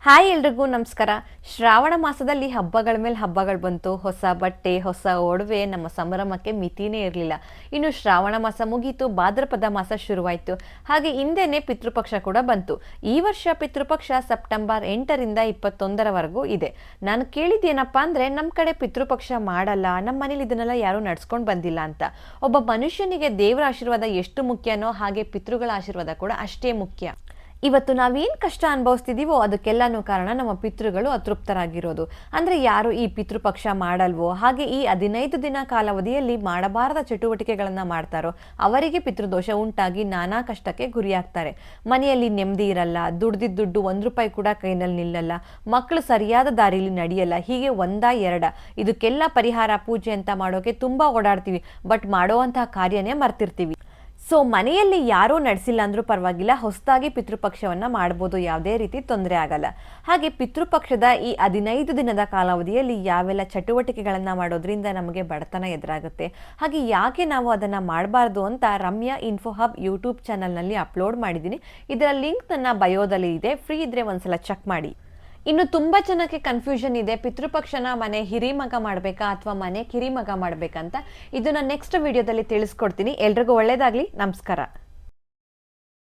Hi ಎಲ್ರಿಗೂ ನಮಸ್ಕಾರ. ಶ್ರಾವಣ ಮಾಸದಲ್ಲಿ ಹಬ್ಬಗಳ ಮೇಲೆ ಹಬ್ಬಗಳು ಬಂತು. ಹೊಸ ಬಟ್ಟೆ, ಹೊಸ ಒಡವೆ, ನಮ್ಮ ಸಂಭ್ರಮಕ್ಕೆ ಮಿತಿನೇ ಇರಲಿಲ್ಲ. ಇನ್ನು ಶ್ರಾವಣ ಮಾಸ ಮುಗೀತು, ಭಾದ್ರಪದ ಮಾಸ ಶುರುವಾಯಿತು. ಹಾಗೆ ಹಿಂದೆನೇ ಪಿತೃಪಕ್ಷ ಕೂಡ ಬಂತು. ಈ ವರ್ಷ ಪಿತೃಪಕ್ಷ ಸೆಪ್ಟೆಂಬರ್ 8ರಿಂದ 21ರವರೆಗೂ ಇದೆ. ನಾನು ಕೇಳಿದ್ದೇನಪ್ಪ ಅಂದರೆ, ನಮ್ಮ ಕಡೆ ಪಿತೃಪಕ್ಷ ಮಾಡಲ್ಲ, ನಮ್ಮ ಮನೇಲಿ ಇದನ್ನೆಲ್ಲ ಯಾರೂ ನಡ್ಸ್ಕೊಂಡು ಬಂದಿಲ್ಲ ಅಂತ. ಒಬ್ಬ ಮನುಷ್ಯನಿಗೆ ದೇವರ ಆಶೀರ್ವಾದ ಎಷ್ಟು ಮುಖ್ಯನೋ ಹಾಗೆ ಪಿತೃಗಳ ಆಶೀರ್ವಾದ ಕೂಡ ಅಷ್ಟೇ ಮುಖ್ಯ. ಇವತ್ತು ನಾವೇನು ಕಷ್ಟ ಅನುಭವಿಸ್ತಿದ್ದೀವೋ ಅದಕ್ಕೆಲ್ಲನೂ ಕಾರಣ ನಮ್ಮ ಪಿತೃಗಳು ಅತೃಪ್ತರಾಗಿರೋದು. ಅಂದರೆ ಯಾರು ಈ ಪಿತೃಪಕ್ಷ ಮಾಡಲ್ವೋ, ಹಾಗೆ ಈ 15 ದಿನ ಕಾಲಾವಧಿಯಲ್ಲಿ ಮಾಡಬಾರದ ಚಟುವಟಿಕೆಗಳನ್ನು ಮಾಡ್ತಾರೋ ಅವರಿಗೆ ಪಿತೃದೋಷ ಉಂಟಾಗಿ ನಾನಾ ಕಷ್ಟಕ್ಕೆ ಗುರಿಯಾಗ್ತಾರೆ. ಮನೆಯಲ್ಲಿ ನೆಮ್ಮದಿ ಇರಲ್ಲ, ದುಡ್ದಿದ್ದ ದುಡ್ಡು 1 ರೂಪಾಯಿ ಕೂಡ ಕೈನಲ್ಲಿ ನಿಲ್ಲಲ್ಲ, ಮಕ್ಕಳು ಸರಿಯಾದ ದಾರಿಲಿ ನಡೆಯಲ್ಲ. ಹೀಗೆ ಒಂದಾ ಎರಡ ಇದಕ್ಕೆಲ್ಲ ಪರಿಹಾರ ಪೂಜೆ ಅಂತ ಮಾಡೋಕೆ ತುಂಬ ಓಡಾಡ್ತೀವಿ, ಬಟ್ ಮಾಡೋವಂತಹ ಕಾರ್ಯನೇ ಮರ್ತಿರ್ತೀವಿ. ಸೊ ಮನೆಯಲ್ಲಿ ಯಾರೂ ನಡೆಸಿಲ್ಲ ಅಂದರೂ ಪರವಾಗಿಲ್ಲ, ಹೊಸದಾಗಿ ಪಿತೃಪಕ್ಷವನ್ನು ಮಾಡ್ಬೋದು, ಯಾವುದೇ ರೀತಿ ತೊಂದರೆ ಆಗಲ್ಲ. ಹಾಗೆ ಪಿತೃಪಕ್ಷದ ಈ 15 ದಿನದ ಕಾಲಾವಧಿಯಲ್ಲಿ ಯಾವೆಲ್ಲ ಚಟುವಟಿಕೆಗಳನ್ನು ಮಾಡೋದ್ರಿಂದ ನಮಗೆ ಬಡತನ ಎದುರಾಗುತ್ತೆ, ಹಾಗೆ ಯಾಕೆ ನಾವು ಅದನ್ನು ಮಾಡಬಾರ್ದು ಅಂತ ರಮ್ಯಾ ಇನ್ಫೋ ಹಬ್ ಯೂಟ್ಯೂಬ್ ಚಾನಲ್ನಲ್ಲಿ ಅಪ್ಲೋಡ್ ಮಾಡಿದ್ದೀನಿ. ಇದರ ಲಿಂಕ್ ನನ್ನ ಬಯೋದಲ್ಲಿ ಇದೆ, ಫ್ರೀ ಇದ್ದರೆ ಒಂದ್ಸಲ ಚೆಕ್ ಮಾಡಿ. ಇನ್ನು ತುಂಬ ಜನಕ್ಕೆ ಕನ್ಫ್ಯೂಷನ್ ಇದೆ, ಪಿತೃಪಕ್ಷನ ಮನೆ ಹಿರಿಮಗ ಮಾಡಬೇಕಾ ಅಥವಾ ಮನೆ ಕಿರಿಮಗ ಮಾಡಬೇಕಂತ. ಇದನ್ನ ನೆಕ್ಸ್ಟ್ ವಿಡಿಯೋದಲ್ಲಿ ತಿಳಿಸ್ಕೊಡ್ತೀನಿ. ಎಲ್ರಿಗೂ ಒಳ್ಳೆಯದಾಗಲಿ. ನಮಸ್ಕಾರ.